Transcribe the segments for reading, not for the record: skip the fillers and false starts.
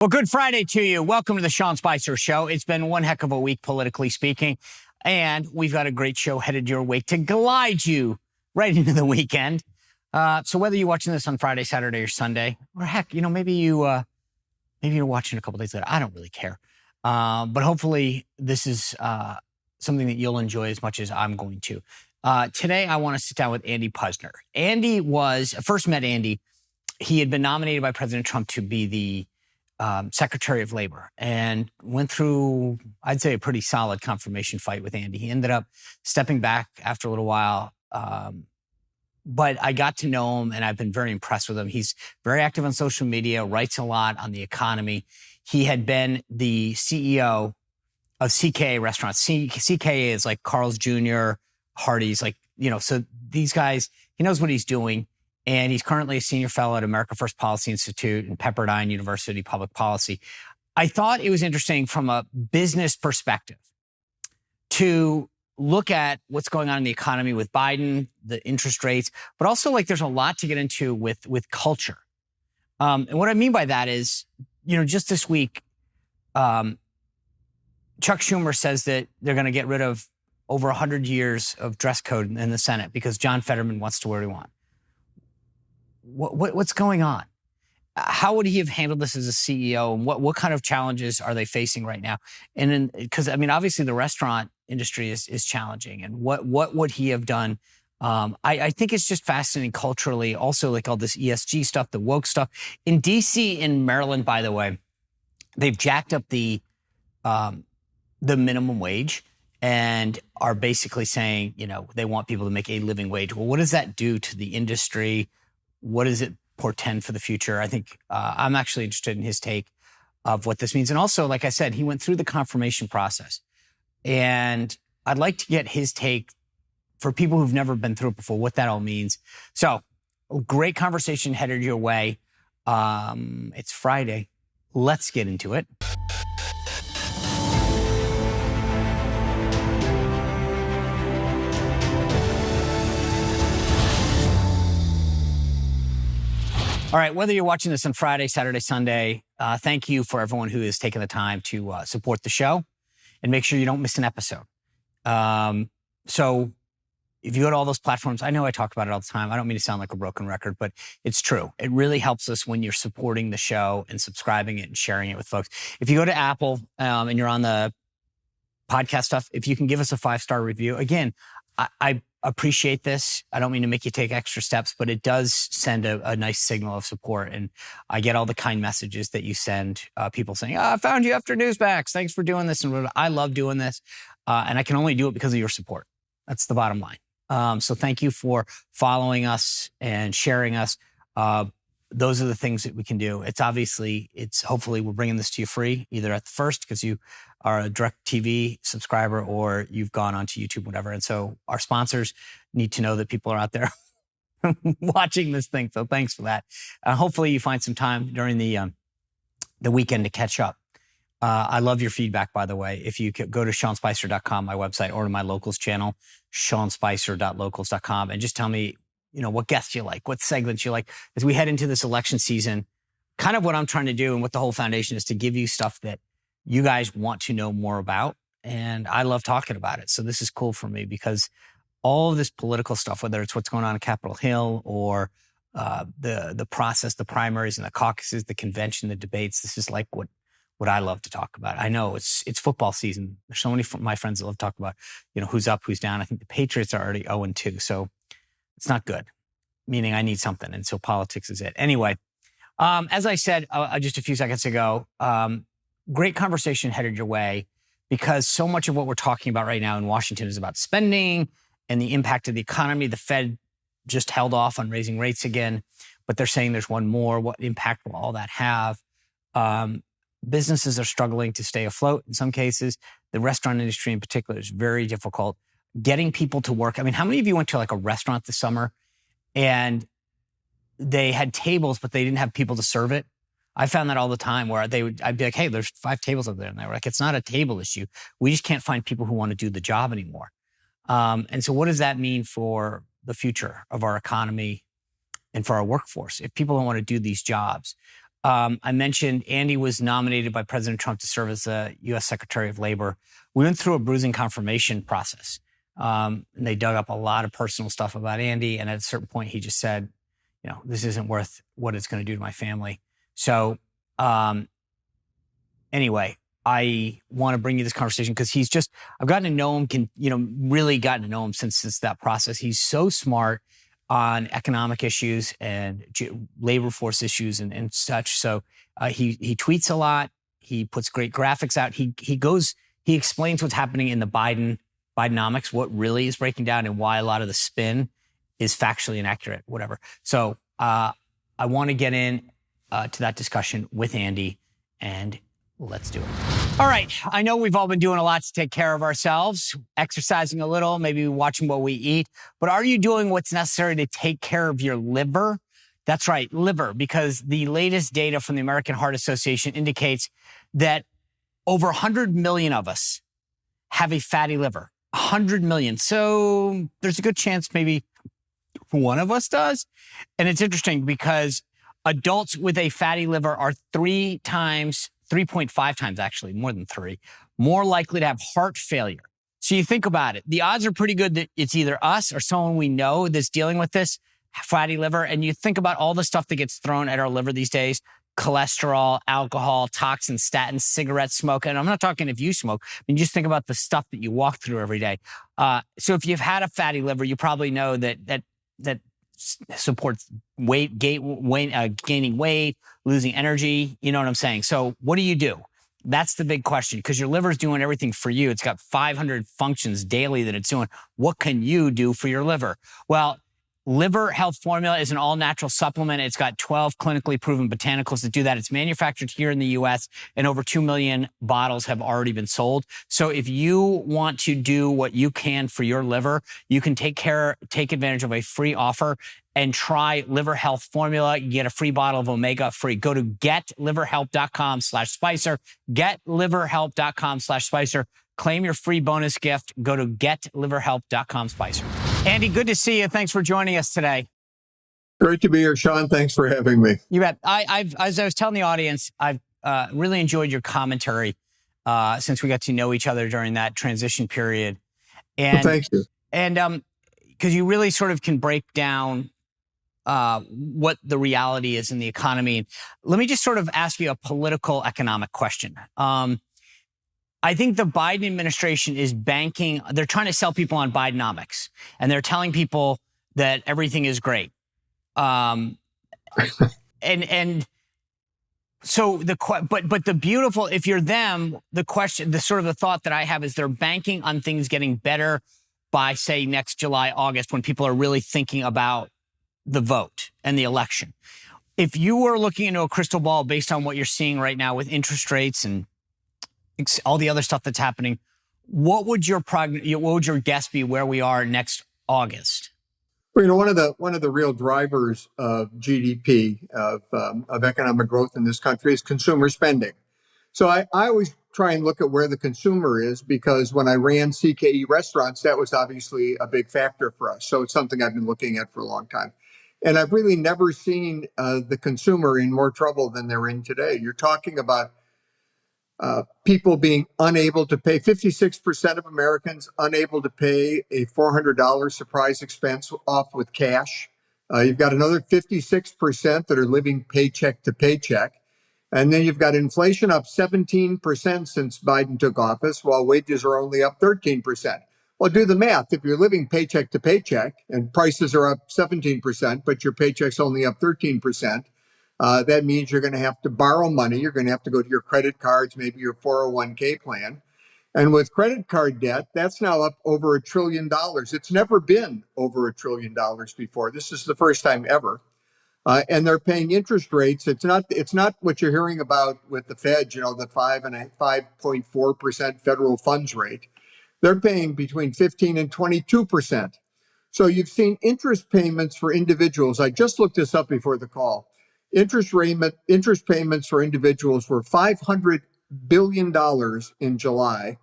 Well, good Friday to you. Welcome to the Sean Spicer Show. It's been one heck of a week, politically speaking, and we've got a great show headed your way to glide you right into the weekend. So whether you're watching this on Friday, Saturday, or Sunday, or heck, maybe you're watching a couple days later. I don't really care. But hopefully this is something that you'll enjoy as much as I'm going to. Today, I want to sit down with Andy Puzder. First met Andy. He had been nominated by President Trump to be the Secretary of Labor, and went through, I'd say, a pretty solid confirmation fight with Andy. He ended up stepping back after a little while, but I got to know him, and I've been very impressed with him. He's very active on social media, writes a lot on the economy. He had been the CEO of CKA restaurants. CKA is like Carl's Jr., Hardee's, so these guys, he knows what he's doing. And he's currently a senior fellow at America First Policy Institute and Pepperdine University Public Policy. I thought it was interesting from a business perspective to look at what's going on in the economy with Biden, the interest rates, but also there's a lot to get into with culture. And what I mean by that is, just this week, Chuck Schumer says that they're going to get rid of over 100 years of dress code in the Senate because John Fetterman wants to wear what he wants. What's going on? How would he have handled this as a CEO? And what kind of challenges are they facing right now? And because obviously the restaurant industry is challenging. And what would he have done? I think it's just fascinating culturally. Also, all this ESG stuff, the woke stuff in DC, in Maryland. By the way, they've jacked up the minimum wage and are basically saying they want people to make a living wage. Well, what does that do to the industry? What does it portend for the future? I think I'm actually interested in his take of what this means. And also, like I said, he went through the confirmation process. And I'd like to get his take for people who've never been through it before, what that all means. So, great conversation headed your way. It's Friday. Let's get into it. All right, whether you're watching this on Friday, Saturday, Sunday, thank you for everyone who has taken the time to support the show and make sure you don't miss an episode. So if you go to all those platforms, I know I talk about it all the time. I don't mean to sound like a broken record, but it's true. It really helps us when you're supporting the show and subscribing it and sharing it with folks. If you go to Apple and you're on the podcast stuff, if you can give us a 5-star review, again, I appreciate this. I don't mean to make you take extra steps, but it does send a nice signal of support. And I get all the kind messages that you send, people saying, I found you after Newsmax. Thanks for doing this. And I love doing this. And I can only do it because of your support. That's the bottom line. So thank you for following us and sharing us. Those are the things that we can do. Hopefully we're bringing this to you free, either at the first because you are a direct TV subscriber or you've gone onto YouTube, whatever. And so our sponsors need to know that people are out there watching this thing. So thanks for that. Hopefully you find some time during the weekend to catch up. I love your feedback, by the way. If you could go to SeanSpicer.com, my website, or to my locals channel, SeanSpicer.locals.com, and just tell me, what guests you like, what segments you like. As we head into this election season, kind of what I'm trying to do and what the whole foundation is to give you stuff that you guys want to know more about. And I love talking about it. So this is cool for me because all of this political stuff, whether it's what's going on in Capitol Hill or the process, the primaries and the caucuses, the convention, the debates, this is what I love to talk about. I know it's football season. There's so many of my friends that love to talk about, who's up, who's down. I think the Patriots are already 0-2. So it's not good, meaning I need something. And so politics is it. Anyway, as I said just a few seconds ago, great conversation headed your way because so much of what we're talking about right now in Washington is about spending and the impact of the economy. The Fed just held off on raising rates again, but they're saying there's one more. What impact will all that have? Businesses are struggling to stay afloat in some cases. The restaurant industry in particular is very difficult. Getting people to work. How many of you went to a restaurant this summer and they had tables, but they didn't have people to serve it? I found that all the time where I'd be like, hey, there's 5 tables over there. And they were like, it's not a table issue. We just can't find people who want to do the job anymore. And so what does that mean for the future of our economy and for our workforce? If people don't want to do these jobs, I mentioned Andy was nominated by President Trump to serve as the U.S. Secretary of Labor. We went through a bruising confirmation process. And they dug up a lot of personal stuff about Andy. And at a certain point, he just said, this isn't worth what it's going to do to my family. So anyway, I want to bring you this conversation because I've gotten to know him, really gotten to know him since that process. He's so smart on economic issues and labor force issues and such. So he tweets a lot. He puts great graphics out. He explains what's happening in the Bidenomics, what really is breaking down and why a lot of the spin is factually inaccurate, whatever. So I want to get in to that discussion with Andy, and let's do it. All right. I know we've all been doing a lot to take care of ourselves, exercising a little, maybe watching what we eat. But are you doing what's necessary to take care of your liver? That's right, liver, because the latest data from the American Heart Association indicates that over 100 million of us have a fatty liver. 100 million. So there's a good chance maybe one of us does. And it's interesting because adults with a fatty liver are 3.5 times actually, more than 3, more likely to have heart failure. So you think about it. The odds are pretty good that it's either us or someone we know that's dealing with this fatty liver. And you think about all the stuff that gets thrown at our liver these days: cholesterol, alcohol, toxins, statins, cigarette smoke. And I'm not talking if you smoke. I mean, just think about the stuff that you walk through every day. So if you've had a fatty liver, you probably know that supports gaining weight, losing energy. You know what I'm saying? So what do you do? That's the big question, because your liver's doing everything for you. It's got 500 functions daily that it's doing. What can you do for your liver? Well, Liver Health Formula is an all-natural supplement. It's got 12 clinically proven botanicals that do that. It's manufactured here in the U.S., and over 2 million bottles have already been sold. So if you want to do what you can for your liver, you can take advantage of a free offer and try Liver Health Formula. You get a free bottle of Omega free. Go to getliverhelp.com/Spicer, getliverhelp.com/Spicer. Claim your free bonus gift. Go to getliverhelp.com/Spicer. Andy, good to see you. Thanks for joining us today. Great to be here, Sean. Thanks for having me. You bet. As I was telling the audience, I've really enjoyed your commentary since we got to know each other during that transition period. And well, thank you. And because you really sort of can break down what the reality is in the economy. Let me just sort of ask you a political economic question. I think the Biden administration is they're trying to sell people on Bidenomics, and they're telling people that everything is great. And so but the beautiful, if you're them, the thought that I have is they're banking on things getting better by, say, next July, August, when people are really thinking about the vote and the election. If you were looking into a crystal ball based on what you're seeing right now with interest rates and all the other stuff that's happening, what would your guess be where we are next August? Well, one of the real drivers of GDP, of economic growth in this country, is consumer spending. So I always try and look at where the consumer is, because when I ran CKE restaurants, that was obviously a big factor for us. So it's something I've been looking at for a long time. And I've really never seen the consumer in more trouble than they're in today. You're talking about people being unable to pay, 56% of Americans unable to pay a $400 surprise expense off with cash. You've got another 56% that are living paycheck to paycheck. And then you've got inflation up 17% since Biden took office, while wages are only up 13%. Well, do the math. If you're living paycheck to paycheck and prices are up 17%, but your paycheck's only up 13%, that means you're going to have to borrow money. You're going to have to go to your credit cards, maybe your 401k plan. And with credit card debt, that's now up over $1 trillion. It's never been over $1 trillion before. This is the first time ever. And they're paying interest rates. It's not what you're hearing about with the Fed, the 5.4% federal funds rate. They're paying between 15 and 22%. So you've seen interest payments for individuals. I just looked this up before the call. Interest payments for individuals were $500 billion in July.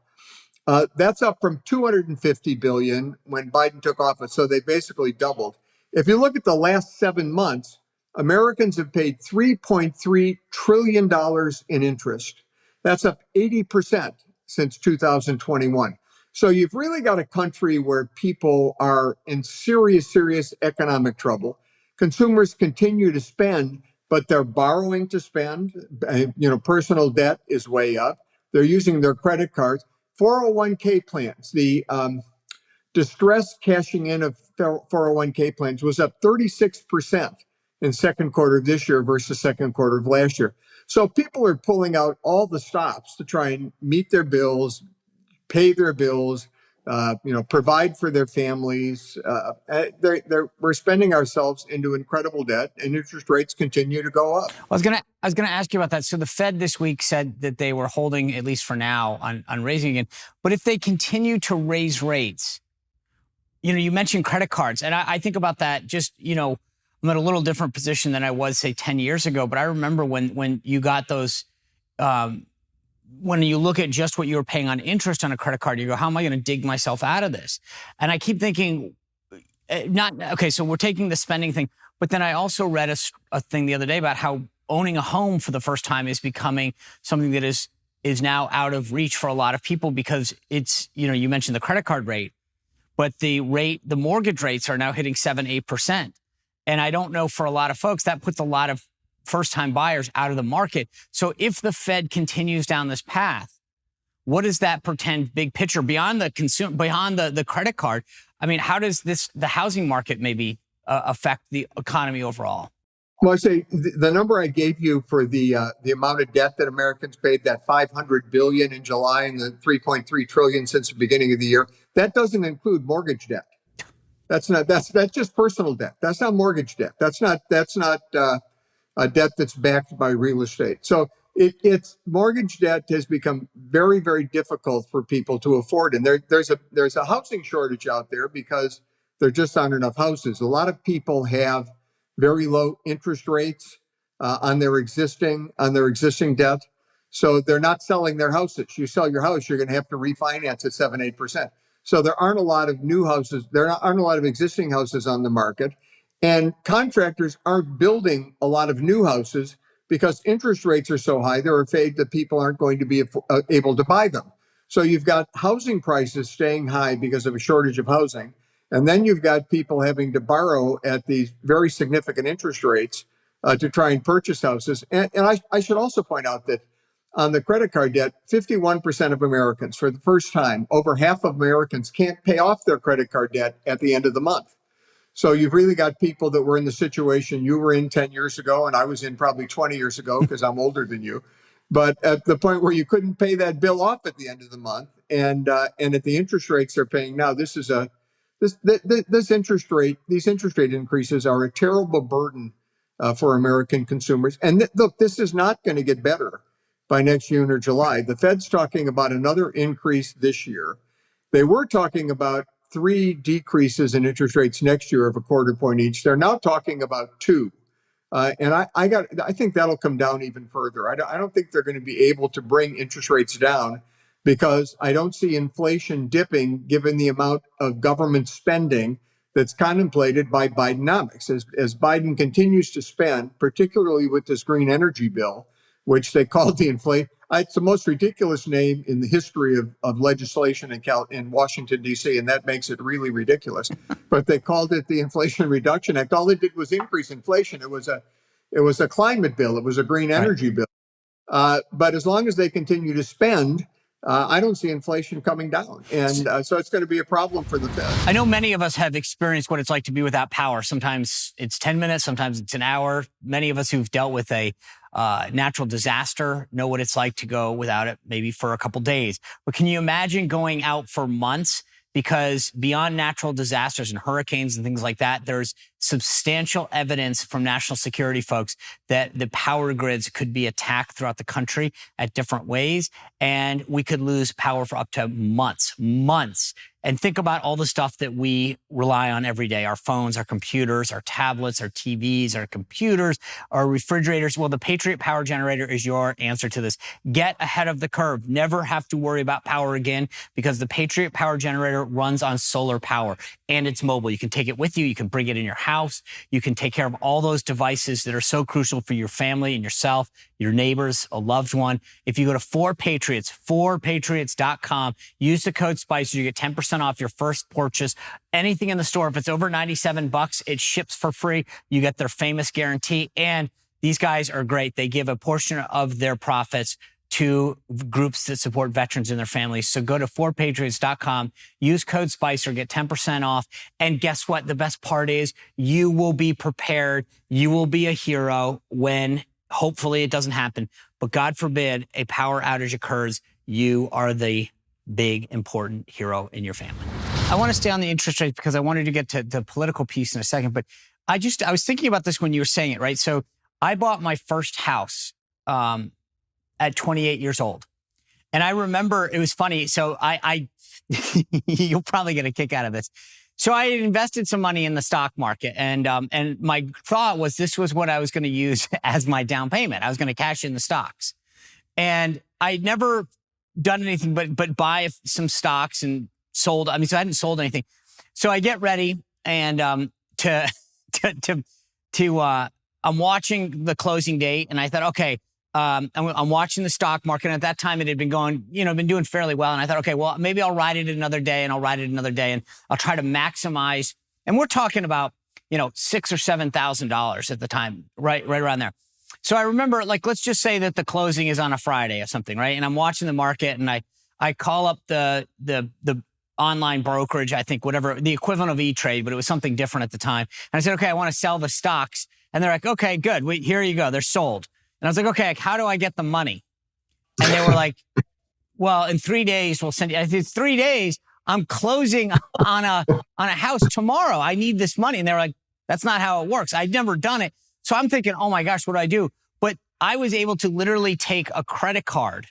That's up from $250 billion when Biden took office. So they basically doubled. If you look at the last 7 months, Americans have paid $3.3 trillion in interest. That's up 80% since 2021. So you've really got a country where people are in serious, serious economic trouble. Consumers continue to spend, but they're borrowing to spend. Personal debt is way up. They're using their credit cards. 401k plans, the distress cashing in of 401k plans was up 36% in second quarter of this year versus second quarter of last year. So people are pulling out all the stops to try and meet their bills, pay their bills, provide for their families. We're spending ourselves into incredible debt, and interest rates continue to go up. I was gonna ask you about that. So the Fed this week said that they were holding, at least for now, on raising again. But if they continue to raise rates, you mentioned credit cards, and I think about that. I'm in a little different position than I was, say, 10 years ago. But I remember when you got those. When you look at just what you were paying on interest on a credit card, you go, how am I going to dig myself out of this? And I keep thinking, so we're taking the spending thing. But then I also read a thing the other day about how owning a home for the first time is becoming something that is now out of reach for a lot of people because it's, you mentioned the credit card rate, but the mortgage rates are now hitting 7-8%. And I don't know, for a lot of folks, that puts a lot of first-time buyers out of the market. So if the Fed continues down this path, what does that portend big picture beyond the credit card? I mean, how does the housing market maybe affect the economy overall? Well, I say the number I gave you for the amount of debt that Americans paid, that $500 billion in July and the $3.3 trillion since the beginning of the year, that doesn't include mortgage debt. That's just personal debt. That's not mortgage debt. That's not a debt that's backed by real estate. So it's mortgage debt has become very, very difficult for people to afford. And there's a housing shortage out there because there just aren't enough houses. A lot of people have very low interest rates on their existing debt. So they're not selling their houses. You sell your house, you're going to have to refinance at 7-8%. So there aren't a lot of new houses. Aren't a lot of existing houses on the market. And contractors aren't building a lot of new houses because interest rates are so high, they're afraid that people aren't going to be able to buy them. So you've got housing prices staying high because of a shortage of housing. And then you've got people having to borrow at these very significant interest rates to try and purchase houses. And I should also point out that on the credit card debt, 51% of Americans, for the first time, over half of Americans can't pay off their credit card debt at the end of the month. So you've really got people that were in the situation you were in 10 years ago, and I was in probably 20 years ago because I'm older than you. But at the point where you couldn't pay that bill off at the end of the month, and at the interest rates they're paying now, these interest rate increases are a terrible burden for American consumers. And look, this is not going to get better by next June or July. The Fed's talking about another increase this year. They were talking about 3 decreases in interest rates next year of a quarter point each. They're now talking about 2. And I think that'll come down even further. I don't think they're going to be able to bring interest rates down because I don't see inflation dipping given the amount of government spending that's contemplated by Bidenomics. As Biden continues to spend, particularly with this green energy bill, which they called the inflation. It's the most ridiculous name in the history of legislation in Washington, D.C., and that makes it really ridiculous. But they called it the Inflation Reduction Act. All it did was increase inflation. It was a climate bill. It was a green energy bill. But as long as they continue to spend, I don't see inflation coming down. And so it's going to be a problem for the Fed. I know many of us have experienced what it's like to be without power. Sometimes it's 10 minutes, sometimes it's an hour. Many of us who've dealt with a natural disaster know what it's like to go without it, maybe for a couple days. But can you imagine going out for months? Because beyond natural disasters and hurricanes and things like that, there's substantial evidence from national security folks that the power grids could be attacked throughout the country at different ways. And we could lose power for up to months. And think about all the stuff that we rely on every day, our phones, our computers, our tablets, our TVs, our computers, our refrigerators. Well, the Patriot Power Generator is your answer to this. Get ahead of the curve. Never have to worry about power again, because the Patriot Power Generator runs on solar power and it's mobile. You can take it with you. You can bring it in your house. You can take care of all those devices that are so crucial for your family and yourself, your neighbors, a loved one. If you go to 4Patriots, 4patriots.com, use the code SPICER, you get 10% off your first purchase. Anything in the store, if it's over $97, it ships for free. You get their famous guarantee. And these guys are great. They give a portion of their profits to groups that support veterans and their families. So go to 4patriots.com, use code SPICER, get 10% off. And guess what? The best part is you will be prepared. You will be a hero when hopefully it doesn't happen. But God forbid a power outage occurs. You are the big, important hero in your family. I want to stay on the interest rates because I wanted to get to the political piece in a second. But I was thinking about this when you were saying it, right? So I bought my first house at 28 years old. And I remember it was funny. So you'll probably get a kick out of this. So I had invested some money in the stock market, and my thought was this was what I was going to use as my down payment. I was going to cash in the stocks, and I'd never done anything but buy some stocks and sold. I mean, so I hadn't sold anything. So I get ready, and I'm watching the closing date, and I thought, okay. I'm watching the stock market. And at that time, it had been going, been doing fairly well. And I thought, okay, well, maybe I'll ride it another day and I'll ride it another day and I'll try to maximize. And we're talking about, $6,000 or $7,000 at the time, right around there. So I remember, let's just say that the closing is on a Friday or something, right? And I'm watching the market and I call up the online brokerage, I think, whatever, the equivalent of E-Trade, but it was something different at the time. And I said, okay, I want to sell the stocks. And they're like, okay, good. Here you go. They're sold. And I was like, okay, how do I get the money? And they were like, well, in 3 days, we'll send you. I said, 3 days? I'm closing on a house tomorrow. I need this money. And they were like, that's not how it works. I'd never done it. So I'm thinking, oh my gosh, what do I do? But I was able to literally take a credit card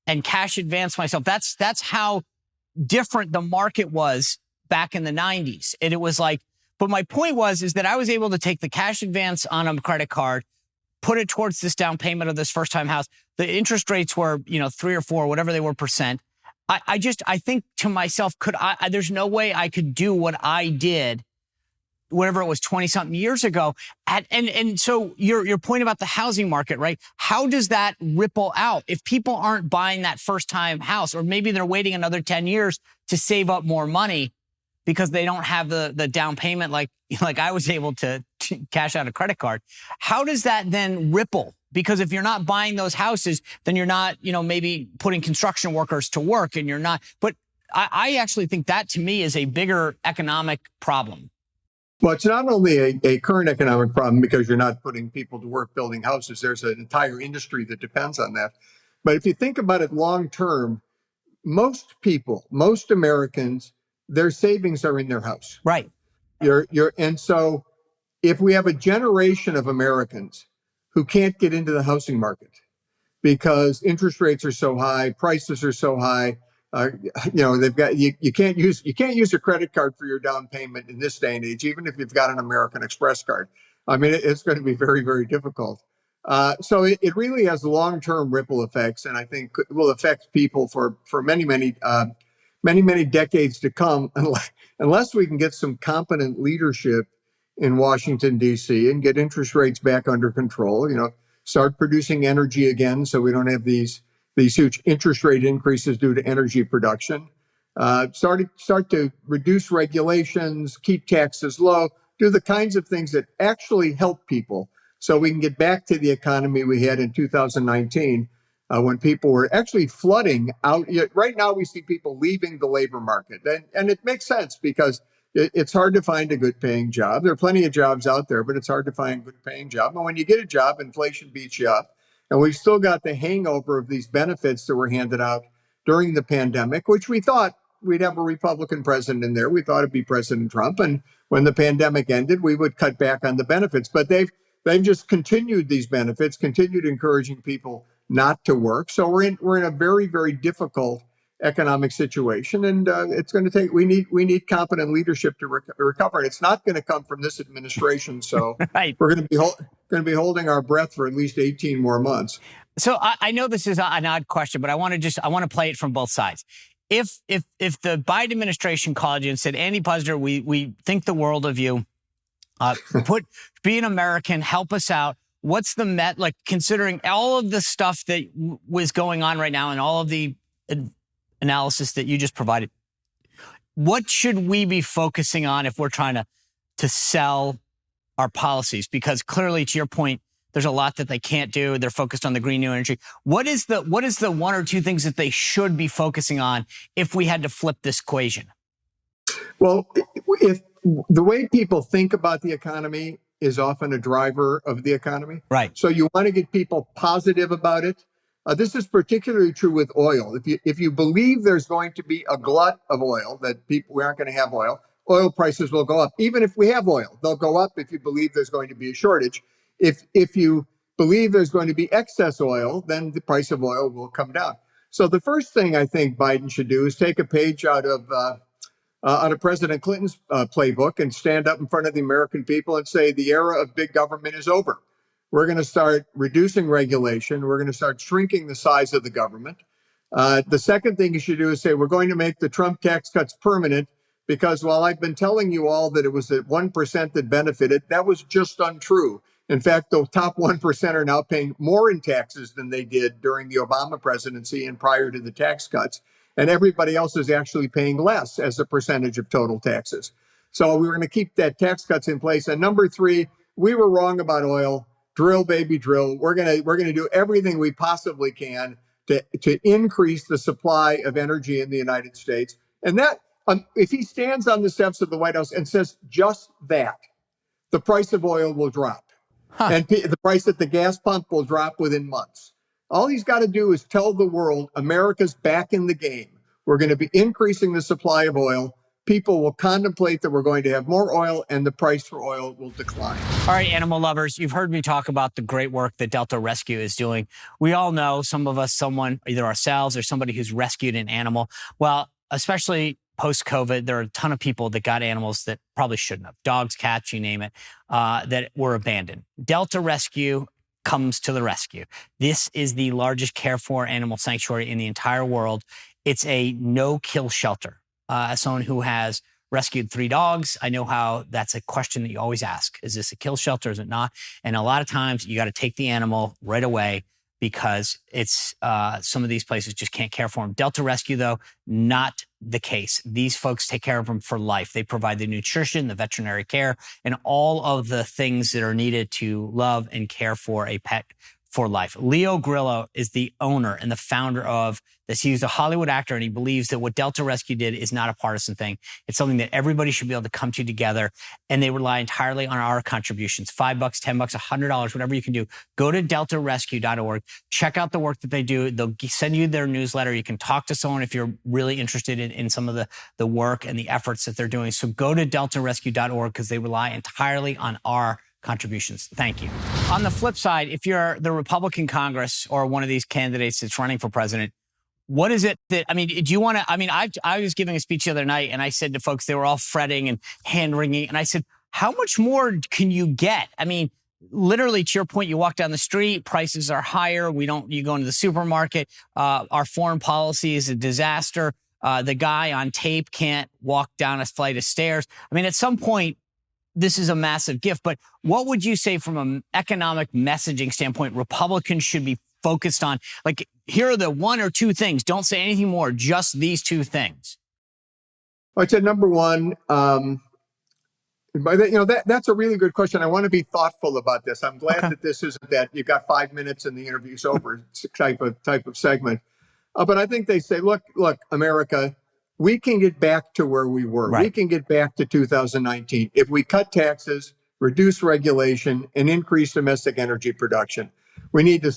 and cash advance myself. That's how different the market was back in the 90s. And it was like, but my point is that I was able to take the cash advance on a credit card, put it towards this down payment of this first time house. The interest rates were, 3 or 4, whatever they were percent. I think to myself, there's no way I could do what I did, whatever it was 20 something years ago. And so your point about the housing market, right? How does that ripple out? If people aren't buying that first time house, or maybe they're waiting another 10 years to save up more money because they don't have the down payment like I was able to cash out a credit card. How does that then ripple? Because if you're not buying those houses, then you're not, maybe putting construction workers to work, and you're not. But I actually think that to me is a bigger economic problem. Well, it's not only a current economic problem because you're not putting people to work building houses. There's an entire industry that depends on that. But if you think about it long term, most Americans, their savings are in their house. Right. And so if we have a generation of Americans who can't get into the housing market because interest rates are so high, prices are so high, they've got you can't use a credit card for your down payment in this day and age, even if you've got an American Express card. I mean, it's going to be very, very difficult. So it really has long-term ripple effects, and I think will affect people for many decades to come, unless we can get some competent leadership in Washington, D.C. and get interest rates back under control, start producing energy again so we don't have these huge interest rate increases due to energy production, start to reduce regulations, keep taxes low, do the kinds of things that actually help people so we can get back to the economy we had in 2019 when people were actually flooding out. Right now, we see people leaving the labor market. And it makes sense because it's hard to find a good paying job. There are plenty of jobs out there, but it's hard to find a good paying job. And when you get a job, inflation beats you up. And we've still got the hangover of these benefits that were handed out during the pandemic, which we thought we'd have a Republican president in there. We thought it'd be President Trump. And when the pandemic ended, we would cut back on the benefits. But they've just continued these benefits, continued encouraging people not to work. So we're in a very, very difficult economic situation, and it's going to take. We need competent leadership to recover, and it's not going to come from this administration. So Right. we're going to be holding our breath for at least 18 more months. So I know this is an odd question, but I want to play it from both sides. If the Biden administration called you and said, Andy Puzder, we think the world of you, be an American, help us out. What's the like, considering all of the stuff that was going on right now and all of the analysis that you just provided, what should we be focusing on if we're trying to sell our policies? Because clearly, to your point, there's a lot that they can't do. They're focused on the green new energy. What is the one or two things that they should be focusing on if we had to flip this equation? Well, if the way people think about the economy is often a driver of the economy. Right. So you want to get people positive about it. This is particularly true with oil. If you believe there's going to be a glut of oil, that we aren't going to have oil prices will go up. Even if we have oil, they'll go up if you believe there's going to be a shortage. If you believe there's going to be excess oil, then the price of oil will come down. So the first thing I think Biden should do is take a page out of President Clinton's playbook and stand up in front of the American people and say the era of big government is over. We're going to start reducing regulation. We're going to start shrinking the size of the government. The second thing you should do is say we're going to make the Trump tax cuts permanent, because while I've been telling you all that it was the 1% that benefited, that was just untrue. In fact, the top 1% are now paying more in taxes than they did during the Obama presidency and prior to the tax cuts. And everybody else is actually paying less as a percentage of total taxes. So we're going to keep that tax cuts in place. And number three, we were wrong about oil. Drill, baby, drill. We're gonna do everything we possibly can to increase the supply of energy in the United States. And that, if he stands on the steps of the White House and says just that, the price of oil will drop. And the price at the gas pump will drop within months. All he's got to do is tell the world America's back in the game. We're going to be increasing the supply of oil. People will contemplate that we're going to have more oil, and the price for oil will decline. All right, animal lovers, you've heard me talk about the great work that Delta Rescue is doing. We all know, some of us, someone, either ourselves or somebody who's rescued an animal. Well, especially post-COVID, there are a ton of people that got animals that probably shouldn't have. Dogs, cats, you name it, that were abandoned. Delta Rescue comes to the rescue. This is the largest care-for animal sanctuary in the entire world. It's a no-kill shelter. As someone who has rescued 3 dogs, I know how that's a question that you always ask. Is this a kill shelter? Is it not? And a lot of times you got to take the animal right away because it's some of these places just can't care for them. Delta Rescue, though, not the case. These folks take care of them for life. They provide the nutrition, the veterinary care, and all of the things that are needed to love and care for a pet for life. Leo Grillo is the owner and the founder of this. He's a Hollywood actor, and he believes that what Delta Rescue did is not a partisan thing. It's something that everybody should be able to come to together, and they rely entirely on our contributions. $5, $10, $100, whatever you can do. Go to deltarescue.org. Check out the work that they do. They'll send you their newsletter. You can talk to someone if you're really interested in some of the work and the efforts that they're doing. So go to deltarescue.org because they rely entirely on our contributions. Thank you. On the flip side, if you're the Republican Congress or one of these candidates that's running for president, what is it that, do you want to, I was giving a speech the other night and I said to folks, they were all fretting and hand wringing. And I said, how much more can you get? Literally, to your point, you walk down the street, prices are higher. You go into the supermarket. Our foreign policy is a disaster. The guy on tape can't walk down a flight of stairs. At some point, this is a massive gift, but what would you say from an economic messaging standpoint Republicans should be focused on? Like, here are the 1 or 2 things. Don't say anything more, just these 2 things. I'd say number one, that's a really good question. I want to be thoughtful about this. I'm glad that this isn't that you got 5 minutes and the interview's over type of segment. But I think they say, look, America, we can get back to where we were. Right. We can get back to 2019 if we cut taxes, reduce regulation, and increase domestic energy production. We need to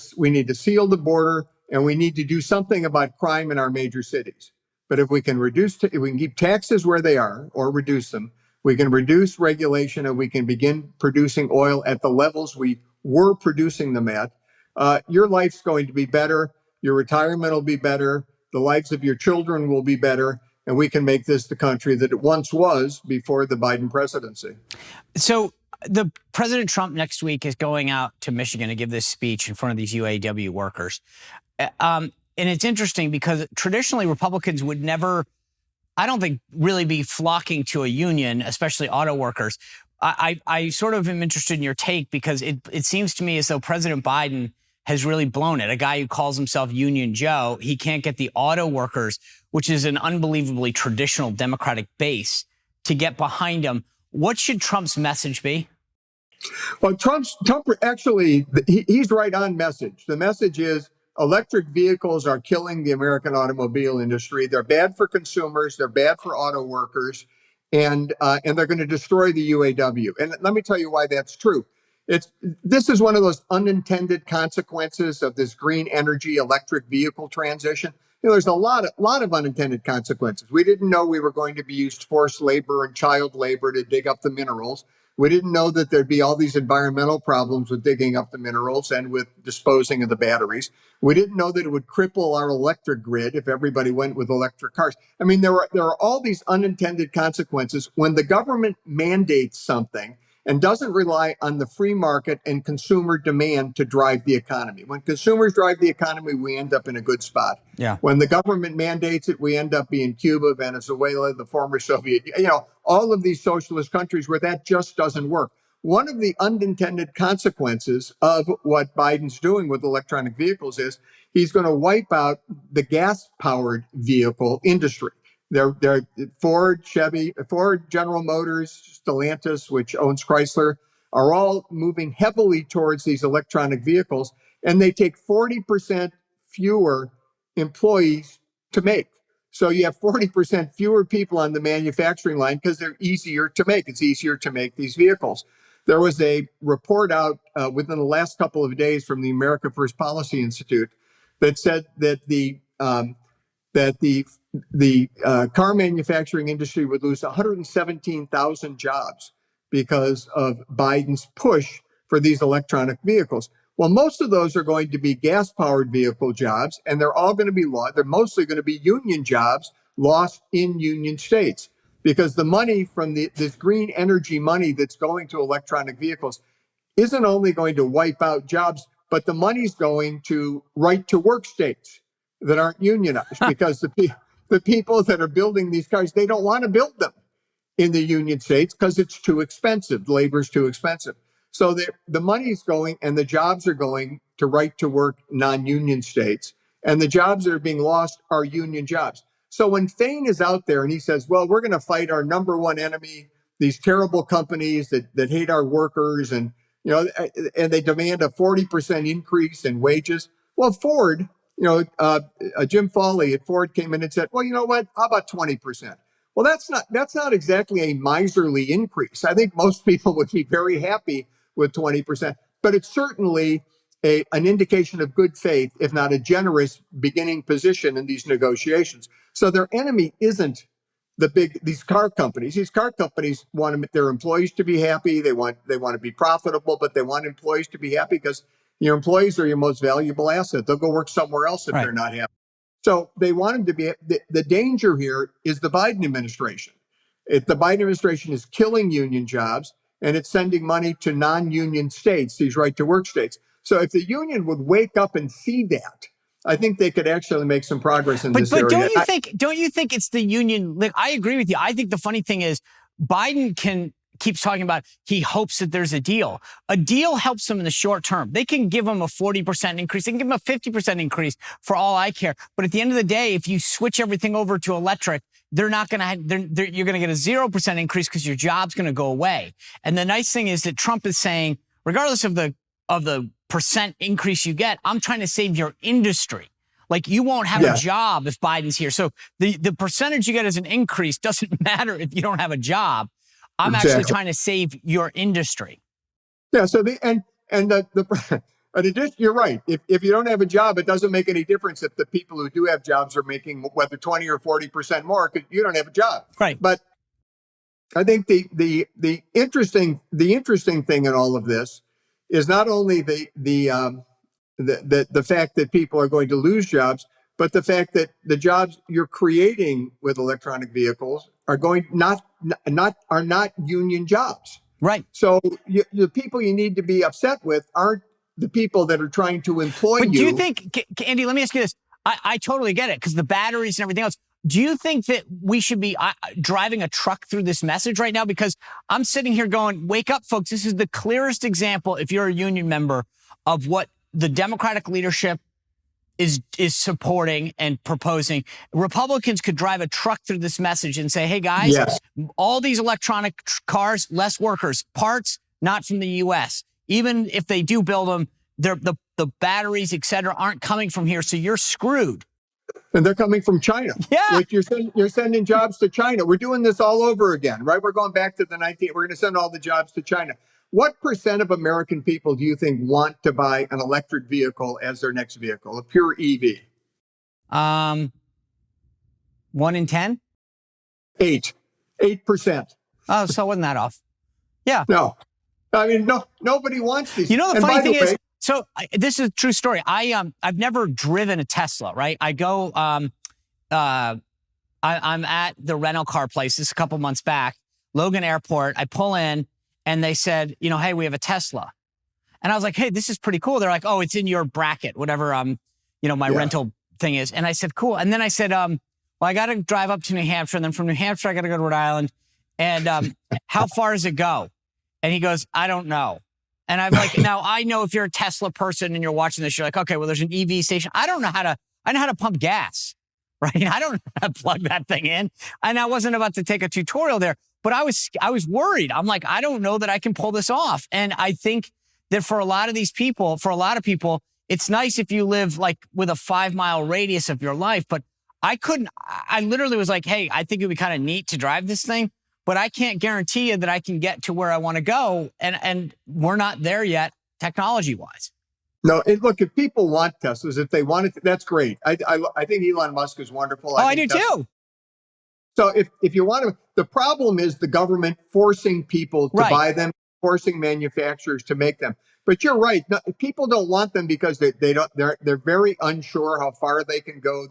seal the border, and we need to do something about crime in our major cities. But if we can keep taxes where they are or reduce them, we can reduce regulation, and we can begin producing oil at the levels we were producing them at. Your life's going to be better. Your retirement will be better. the lives of your children will be better, and we can make this the country that it once was before the Biden presidency. So the President Trump next week is going out to Michigan to give this speech in front of these UAW workers. And it's interesting because traditionally Republicans would never, I don't think, really be flocking to a union, especially auto workers. I sort of am interested in your take because it seems to me as though President Biden has really blown it. A guy who calls himself Union Joe, he can't get the auto workers, which is an unbelievably traditional Democratic base, to get behind him. What should Trump's message be? Well, Trump actually, he's right on message. The message is electric vehicles are killing the American automobile industry. They're bad for consumers. They're bad for auto workers. And they're going to destroy the UAW. And let me tell you why that's true. This is one of those unintended consequences of this green energy electric vehicle transition. There's a lot of unintended consequences. We didn't know we were going to be used forced labor and child labor to dig up the minerals. We didn't know that there'd be all these environmental problems with digging up the minerals and with disposing of the batteries. We didn't know that it would cripple our electric grid if everybody went with electric cars. I mean, there are all these unintended consequences when the government mandates something and doesn't rely on the free market and consumer demand to drive the economy. When consumers drive the economy, we end up in a good spot. Yeah. When the government mandates it, we end up being Cuba, Venezuela, the former Soviet, all of these socialist countries where that just doesn't work. One of the unintended consequences of what Biden's doing with electronic vehicles is he's going to wipe out the gas-powered vehicle industry. They're Ford, Chevy, Ford, General Motors, Stellantis, which owns Chrysler, are all moving heavily towards these electronic vehicles, and they take 40% fewer employees to make. So you have 40% fewer people on the manufacturing line because they're easier to make. It's easier to make these vehicles. There was a report out within the last couple of days from the America First Policy Institute that said that the car manufacturing industry would lose 117,000 jobs because of Biden's push for these electronic vehicles. Well, most of those are going to be gas-powered vehicle jobs, and they're all going to be they're mostly going to be union jobs lost in union states, because the money from this green energy money that's going to electronic vehicles isn't only going to wipe out jobs, but the money's going to right-to-work states that aren't unionized, because the people that are building these cars, they don't want to build them in the union states because it's too expensive. Labor's too expensive. So the money's going and the jobs are going to right-to-work non-union states, and the jobs that are being lost are union jobs. So when Fain is out there and he says, well, we're going to fight our number one enemy, these terrible companies that hate our workers, and and they demand a 40% increase in wages. Well, Ford, Jim Foley at Ford came in and said, well, you know what? How about 20%? Well, that's not exactly a miserly increase. I think most people would be very happy with 20%, but it's certainly an indication of good faith, if not a generous beginning position in these negotiations. So their enemy isn't these car companies. These car companies want their employees to be happy. They want to be profitable, but they want employees to be happy because your employees are your most valuable asset. They'll go work somewhere else if they're not happy. So they want them to be. The danger here is the Biden administration. The Biden administration is killing union jobs, and it's sending money to non-union states, these right-to-work states. So if the union would wake up and see that, I think they could actually make some progress in this area. But don't you think it's the union? Like, I agree with you. I think the funny thing is Biden keeps talking about he hopes that there's a deal. A deal helps them in the short term. They can give them a 40% increase. They can give them a 50% increase for all I care. But at the end of the day, if you switch everything over to electric, you're going to get a 0% increase because your job's going to go away. And the nice thing is that Trump is saying, regardless of the percent increase you get, I'm trying to save your industry. Like, you won't have a job if Biden's here. So the percentage you get as an increase doesn't matter if you don't have a job. I'm actually trying to save your industry. Yeah. So you're right. If you don't have a job, it doesn't make any difference if the people who do have jobs are making whether 20 or 40% more because you don't have a job. Right. But I think the interesting thing in all of this is not only the fact that people are going to lose jobs, but the fact that the jobs you're creating with electronic vehicles are not union jobs. Right. So the people you need to be upset with aren't the people that are trying to employ you. But do you think, Andy, let me ask you this. I totally get it, because the batteries and everything else. Do you think that we should be driving a truck through this message right now? Because I'm sitting here going, wake up, folks. This is the clearest example, if you're a union member, of what the Democratic leadership is supporting and proposing. Republicans could drive a truck through this message and say, hey, guys, yes, all these electronic cars, less workers, parts not from the U.S. Even if they do build them, the batteries, et cetera, aren't coming from here. So you're screwed. And they're coming from China. Yeah. Like you're sending jobs to China. We're doing this all over again, right? We're going back to the 19th. We're going to send all the jobs to China. What percent of American people do you think want to buy an electric vehicle as their next vehicle, a pure EV? 1 in 10? 8%. Oh, so wasn't that off? Yeah. No. I mean, nobody wants these. You know, the funny thing is, so this is a true story. I've never driven a Tesla, right? I go, I'm at the rental car place. This is a couple months back, Logan Airport. I pull in and they said, hey, we have a Tesla. And I was like, hey, this is pretty cool. They're like, oh, it's in your bracket, whatever, my rental thing is. And I said, cool. And then I said, well, I got to drive up to New Hampshire. And then from New Hampshire, I got to go to Rhode Island. And how far does it go? And he goes, I don't know. And I'm like, now I know if you're a Tesla person and you're watching this, you're like, okay, well, there's an EV station. I know how to pump gas, right? I don't know how to plug that thing in. And I wasn't about to take a tutorial there, but I was worried. I'm like, I don't know that I can pull this off. And I think that for a lot of people, it's nice if you live like with a 5-mile radius of your life, but I literally was like, hey, I think it'd be kind of neat to drive this thing, but I can't guarantee you that I can get to where I want to go. And we're not there yet, technology-wise. No, look, if people want Teslas, if they want it, that's great. I think Elon Musk is wonderful. I do too. So if you want to, the problem is the government forcing people to buy them, forcing manufacturers to make them. But you're right. No, people don't want them because they're very unsure how far they can go.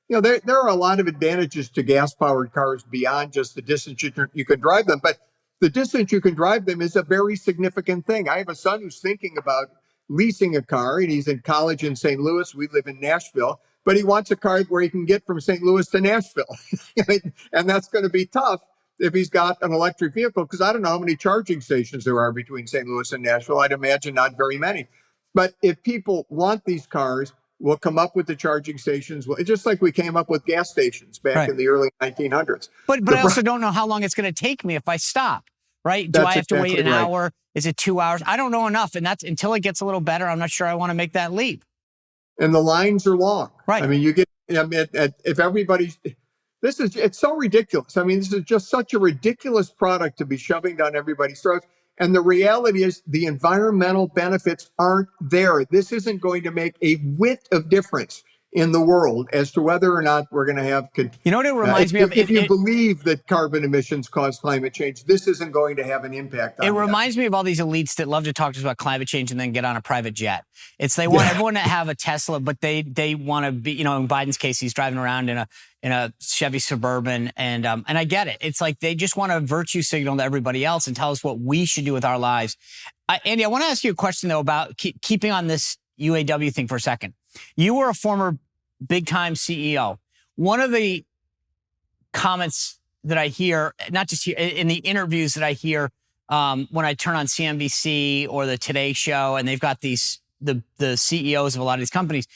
There are a lot of advantages to gas-powered cars beyond just the distance you can drive them. But the distance you can drive them is a very significant thing. I have a son who's thinking about leasing a car, and he's in college in St. Louis. We live in Nashville, but he wants a car where he can get from St. Louis to Nashville. And that's going to be tough if he's got an electric vehicle, because I don't know how many charging stations there are between St. Louis and Nashville. I'd imagine not very many. But if people want these cars, we'll come up with the charging stations, just like we came up with gas stations back in the early 1900s. But I also don't know how long it's going to take me if I stop, right? Do I have to wait an hour? Is it 2 hours? I don't know enough. And that's until it gets a little better. I'm not sure I want to make that leap. And the lines are long. Right. I mean, if everybody's, it's so ridiculous. I mean, this is just such a ridiculous product to be shoving down everybody's throats. And the reality is the environmental benefits aren't there. This isn't going to make a whit of difference in the world as to whether or not we're going to have. You know what it reminds me of? If you believe that carbon emissions cause climate change, this isn't going to have an impact on it. It reminds me of all these elites that love to talk to us about climate change and then get on a private jet. They want everyone to have a Tesla, but they want to be, in Biden's case, he's driving around in a Chevy Suburban. And I get it. It's like they just want to virtue signal to everybody else and tell us what we should do with our lives. Andy, I want to ask you a question, though, about keeping on this UAW thing for a second. You were a former big-time CEO. One of the comments that I hear, not just here, in the interviews that I hear when I turn on CNBC or the Today Show, and they've got the CEOs of a lot of these companies,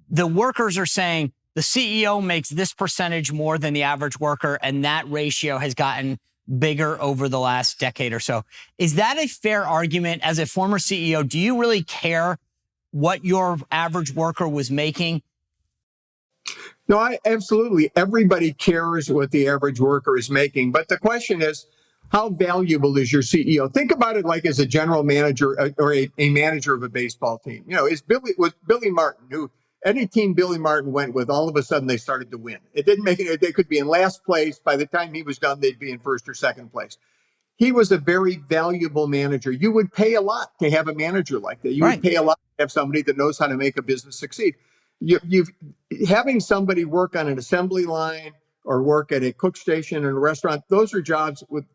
the workers are saying the CEO makes this percentage more than the average worker, and that ratio has gotten bigger over the last decade or so. Is that a fair argument? As a former CEO, do you really care what your average worker was making? No, absolutely. Everybody cares what the average worker is making. But the question is, how valuable is your CEO? Think about it like as a general manager or a manager of a baseball team. Was Billy Martin, who any team Billy Martin went with, all of a sudden they started to win. It didn't make it. They could be in last place. By the time he was done, they'd be in first or second place. He was a very valuable manager. You would pay a lot to have a manager like that. You would pay a lot to have somebody that knows how to make a business succeed. you've having somebody work on an assembly line or work at a cook station in a restaurant. Those are jobs with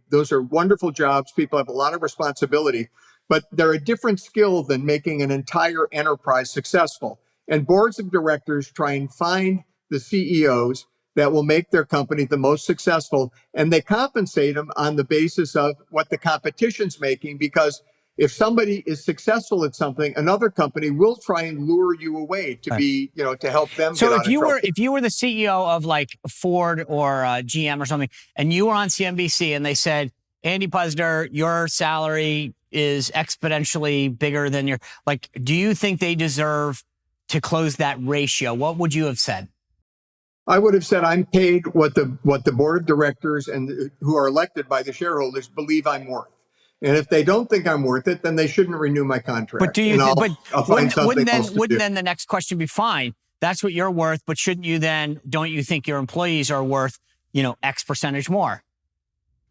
those are wonderful jobs. People have a lot of responsibility, but they're a different skill than making an entire enterprise successful. And boards of directors try and find the CEOs that will make their company the most successful, and they compensate them on the basis of what the competition's making, because if somebody is successful at something, another company will try and lure you away to be, to help them So get out of trouble. if you were the CEO of like Ford or GM or something, and you were on CNBC and they said, Andy Puzder, your salary is exponentially bigger than your, like, do you think they deserve to close that ratio? What would you have said? I would have said I'm paid what the board of directors and who are elected by the shareholders believe I'm worth. And if they don't think I'm worth it, then they shouldn't renew my contract. But do you? I'll find something else to do. Wouldn't then the next question be fine? That's what you're worth, but shouldn't you then? Don't you think your employees are worth, X percentage more?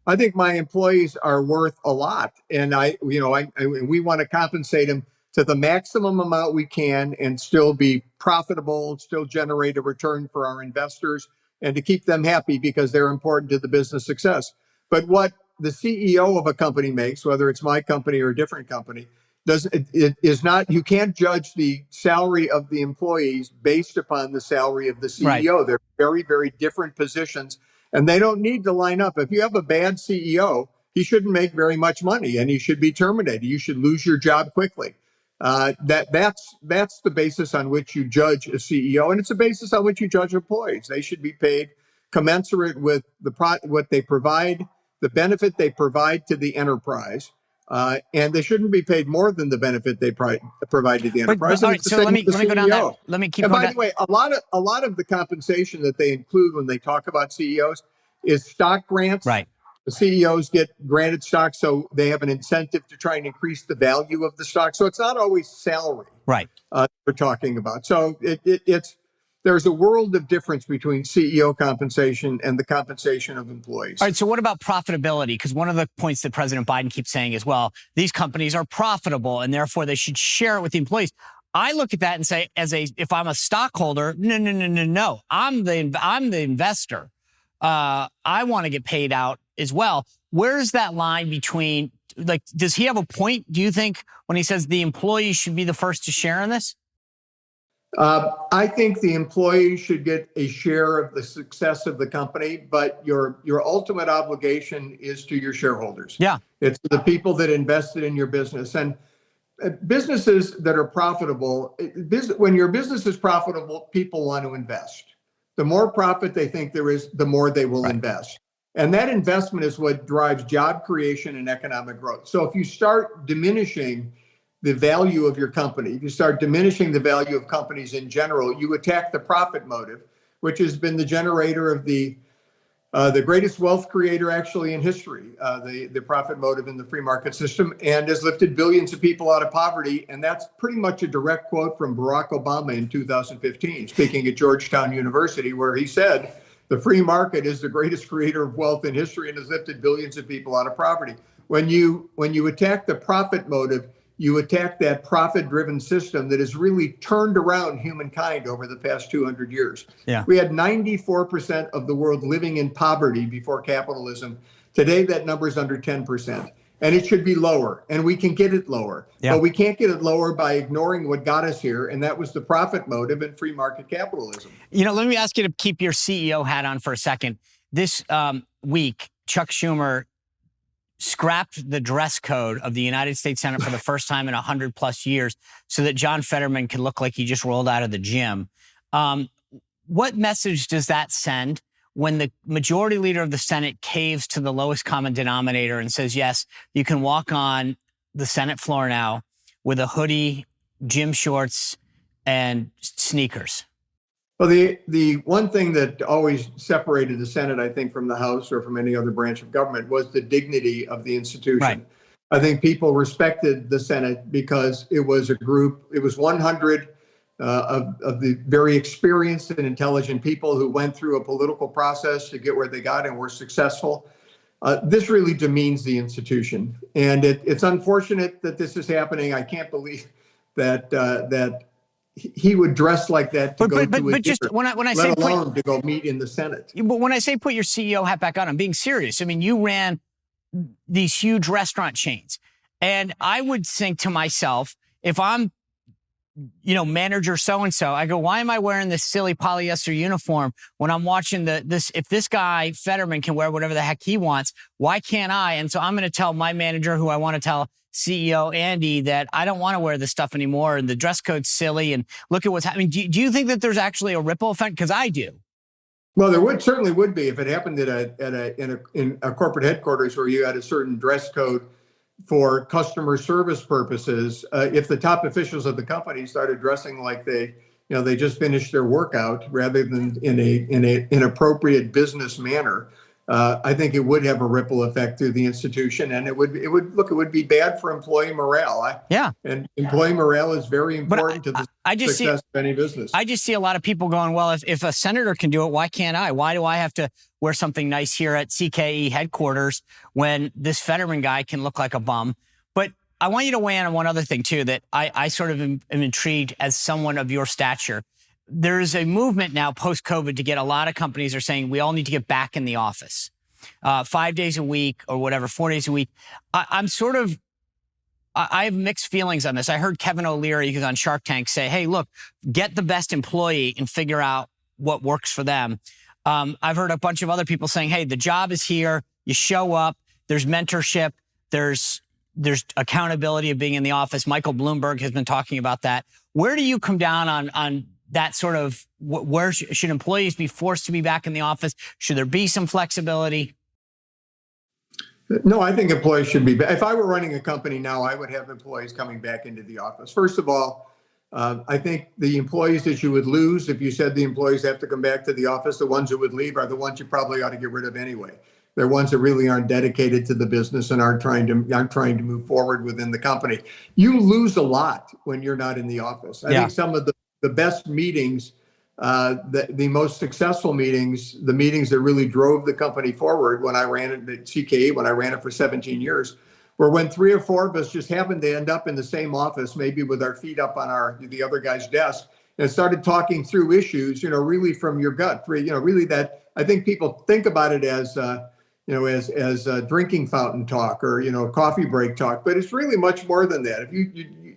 I think my employees are worth a lot, and we want to compensate them to the maximum amount we can, and still be profitable, still generate a return for our investors, and to keep them happy because they're important to the business success. But what the CEO of a company makes, whether it's my company or a different company, is not. You can't judge the salary of the employees based upon the salary of the CEO. Right. They're very, very different positions, and they don't need to line up. If you have a bad CEO, he shouldn't make very much money, and he should be terminated. You should lose your job quickly. That's the basis on which you judge a CEO, and it's a basis on which you judge employees. They should be paid commensurate with what they provide, the benefit they provide to the enterprise, and they shouldn't be paid more than the benefit they provide to the enterprise. All right, so let me go down that. Let me keep. And by the way, a lot of the compensation that they include when they talk about CEOs is stock grants. Right. The CEOs get granted stock, so they have an incentive to try and increase the value of the stock. So it's not always salary, right? We're talking about. So there's a world of difference between CEO compensation and the compensation of employees. All right. So what about profitability? Because one of the points that President Biden keeps saying is, well, these companies are profitable and therefore they should share it with the employees. I look at that and say, if I'm a stockholder, no. I'm the investor. I want to get paid out as well. Where's that line between, like, does he have a point, do you think, when he says the employees should be the first to share in this? I think the employees should get a share of the success of the company, but your ultimate obligation is to your shareholders. Yeah. It's the people that invested in your business. And businesses that are profitable, when your business is profitable, people want to invest. The more profit they think there is, the more they will invest. And that investment is what drives job creation and economic growth. So if you start diminishing the value of your company, if you start diminishing the value of companies in general, you attack the profit motive, which has been the generator of the greatest wealth creator actually in history, the profit motive in the free market system, and has lifted billions of people out of poverty. And that's pretty much a direct quote from Barack Obama in 2015, speaking at Georgetown University, where he said, the free market is the greatest creator of wealth in history and has lifted billions of people out of poverty. When you attack the profit motive, you attack that profit-driven system that has really turned around humankind over the past 200 years. Yeah. We had 94% of the world living in poverty before capitalism. Today, that number is under 10%. And it should be lower, and we can get it lower. Yeah. But we can't get it lower by ignoring what got us here, and that was the profit motive and free market capitalism. Let me ask you to keep your CEO hat on for a second. This week, Chuck Schumer scrapped the dress code of the United States Senate for the first time in 100 plus years so that John Fetterman could look like he just rolled out of the gym. What message does that send when the majority leader of the Senate caves to the lowest common denominator and says, yes, you can walk on the Senate floor now with a hoodie, gym shorts, and sneakers? Well, the one thing that always separated the Senate, I think, from the House or from any other branch of government was the dignity of the institution. Right. I think people respected the Senate because it was a group, it was 100 of the very experienced and intelligent people who went through a political process to get where they got and were successful. This really demeans the institution. And it's unfortunate that this is happening. I can't believe that he would dress like that to go to a dinner, just when I say let alone to go meet in the Senate. But when I say put your CEO hat back on, I'm being serious. I mean, you ran these huge restaurant chains, and I would think to myself, if I'm, manager so-and-so, I go, why am I wearing this silly polyester uniform when I'm watching if this guy Fetterman can wear whatever the heck he wants, why can't I? And so I'm going to tell my manager, who I want to tell CEO Andy, that I don't want to wear this stuff anymore, and the dress code's silly, and look at what's happening. Do you think that there's actually a ripple effect? Because I do. Well, there certainly would be if it happened in a corporate headquarters where you had a certain dress code for customer service purposes. If the top officials of the company started dressing like they just finished their workout rather than in an inappropriate business manner, I think it would have a ripple effect through the institution, and it would be bad for employee morale. And employee morale is very important to the success of any business. I just see a lot of people going, well, if a senator can do it, why can't I? Why do I have to wear something nice here at CKE headquarters when this Fetterman guy can look like a bum? But I want you to weigh in on one other thing, too, that I sort of am intrigued as someone of your stature. There's a movement now post-COVID to get a lot of companies are saying we all need to get back in the office 5 days a week or whatever, 4 days a week. I have mixed feelings on this. I heard Kevin O'Leary, who's on Shark Tank, say, hey, look, get the best employee and figure out what works for them. I've heard a bunch of other people saying, hey, the job is here. You show up. There's mentorship. There's accountability of being in the office. Michael Bloomberg has been talking about that. Where do you come down on that sort of, where should employees be forced to be back in the office? Should there be some flexibility? No, I think employees should be back. If I were running a company now, I would have employees coming back into the office. First of all, I think the employees that you would lose, if you said the employees have to come back to the office, the ones that would leave are the ones you probably ought to get rid of anyway. They're ones that really aren't dedicated to the business and aren't trying to move forward within the company. You lose a lot when you're not in the office. I think some of the best meetings, the most successful meetings, the meetings that really drove the company forward when I ran it at CKE, when I ran it for 17 years, were when 3 or 4 of us just happened to end up in the same office, maybe with our feet up on the other guy's desk, and started talking through issues, really from your gut. Really that I think people think about it as drinking fountain talk or coffee break talk, but it's really much more than that. If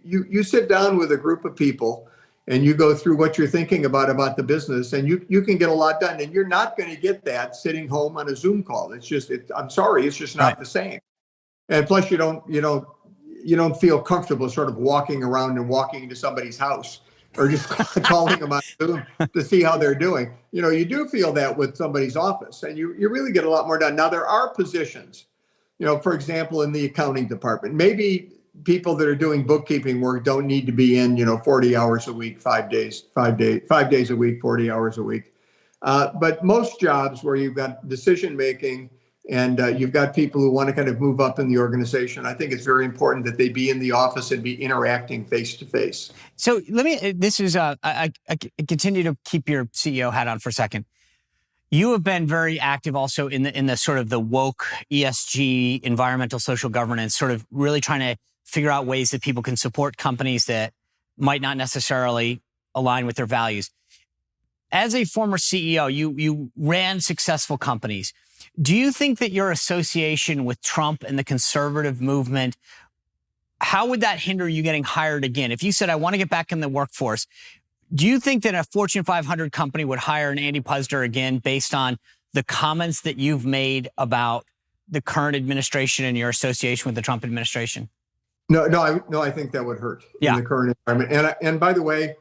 you sit down with a group of people and you go through what you're thinking about the business, and you can get a lot done, and you're not going to get that sitting home on a Zoom call. I'm sorry, it's just not the same. And plus, you don't feel comfortable sort of walking around and walking into somebody's house or just calling them on Zoom to see how they're doing. You do feel that with somebody's office, and you really get a lot more done. Now, there are positions, for example, in the accounting department, maybe people that are doing bookkeeping work don't need to be in, 40 hours a week, 5 days a week, 40 hours a week. But most jobs where you've got decision making and you've got people who want to kind of move up in the organization, I think it's very important that they be in the office and be interacting face to face. So I continue to keep your CEO hat on for a second. You have been very active also in the sort of the woke ESG, environmental social governance, sort of really trying to figure out ways that people can support companies that might not necessarily align with their values. As a former CEO, you ran successful companies. Do you think that your association with Trump and the conservative movement, how would that hinder you getting hired again? If you said, I want to get back in the workforce, do you think that a Fortune 500 company would hire an Andy Puzder again based on the comments that you've made about the current administration and your association with the Trump administration? No, I think that would hurt in the current environment. And by the way,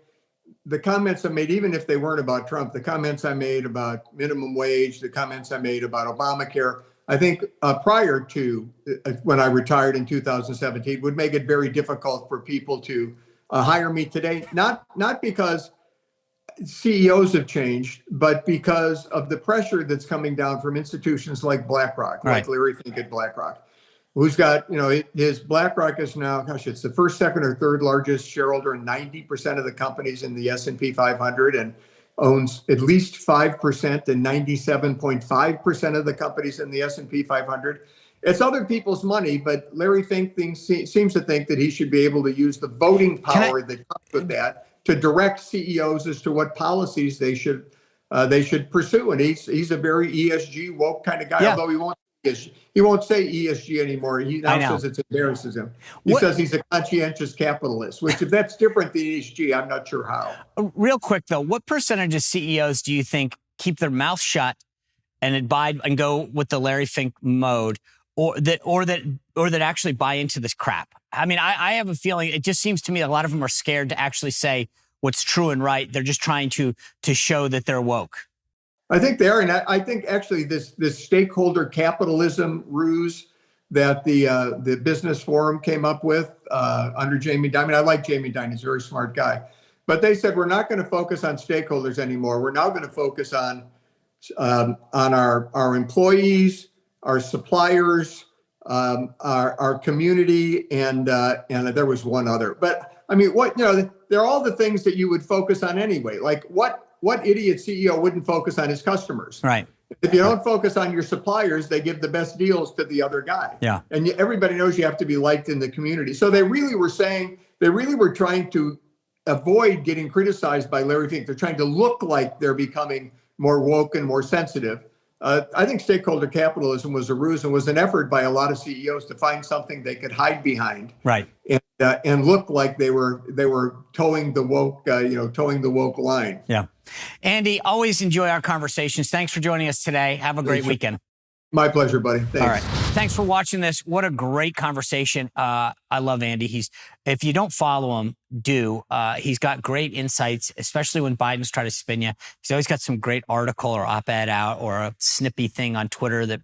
the comments I made, even if they weren't about Trump, the comments I made about minimum wage, the comments I made about Obamacare, I think prior to when I retired in 2017 would make it very difficult for people to hire me today. Not because CEOs have changed, but because of the pressure that's coming down from institutions like BlackRock, like Larry Fink at BlackRock, who's got, his BlackRock is now, it's the first, second, or third largest shareholder in 90% of the companies in the S&P 500 and owns at least 5% and 97.5% of the companies in the S&P 500. It's other people's money, but Larry Fink seems to think that he should be able to use the voting power that comes with that to direct CEOs as to what policies they should pursue. And he's a very ESG woke kind of guy, although he won't say ESG anymore. He now says it embarrasses him. He says he's a conscientious capitalist, which if that's different than ESG, I'm not sure how. Real quick though, what percentage of CEOs do you think keep their mouth shut and abide and go with the Larry Fink mode, or that actually buy into this crap? I mean, I have a feeling it just seems to me a lot of them are scared to actually say what's true and right. They're just trying to show that they're woke. I think they are, and I think actually this stakeholder capitalism ruse that the Business Forum came up with under Jamie Dimon. I like Jamie Dimon; he's a very smart guy. But they said we're not going to focus on stakeholders anymore. We're now going to focus on our employees, our suppliers, our community, and there was one other. But I mean, they're all the things that you would focus on anyway. Like what idiot CEO wouldn't focus on his customers? Right. If you don't focus on your suppliers, they give the best deals to the other guy. Yeah. And everybody knows you have to be liked in the community. So they really were trying to avoid getting criticized by Larry Fink. They're trying to look like they're becoming more woke and more sensitive. I think stakeholder capitalism was a ruse and was an effort by a lot of CEOs to find something they could hide behind, right, and look like they were towing the woke line. Yeah, Andy, always enjoy our conversations. Thanks for joining us today. Have a great weekend. My pleasure, buddy. Thanks. All right. Thanks for watching this. What a great conversation. I love Andy. If you don't follow him, do. He's got great insights, especially when Biden's trying to spin you. He's always got some great article or op-ed out or a snippy thing on Twitter that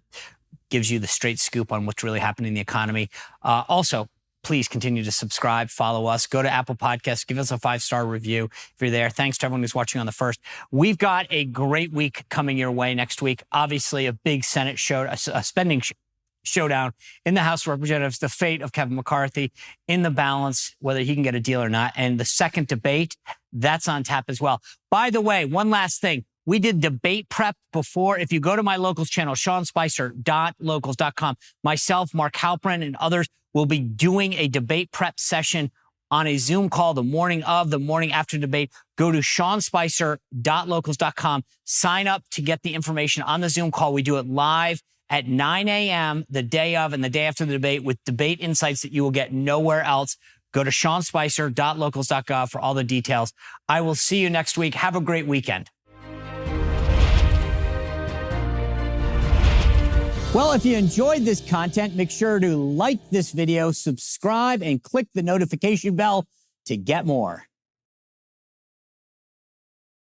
gives you the straight scoop on what's really happening in the economy. Also, please continue to subscribe, follow us, go to Apple Podcasts, give us a 5-star review if you're there. Thanks to everyone who's watching on the first. We've got a great week coming your way next week. Obviously, a big Senate spending showdown in the House of Representatives, the fate of Kevin McCarthy in the balance, whether he can get a deal or not. And the second debate, that's on tap as well. By the way, one last thing. We did debate prep before. If you go to my locals channel, SeanSpicer.locals.com, myself, Mark Halprin, and others will be doing a debate prep session on a Zoom call the morning after debate. Go to SeanSpicer.locals.com. Sign up to get the information on the Zoom call. We do it live at 9 a.m. the day of and the day after the debate with debate insights that you will get nowhere else. Go to SeanSpicer.locals.gov for all the details. I will see you next week. Have a great weekend. Well, if you enjoyed this content, make sure to like this video, subscribe, and click the notification bell to get more.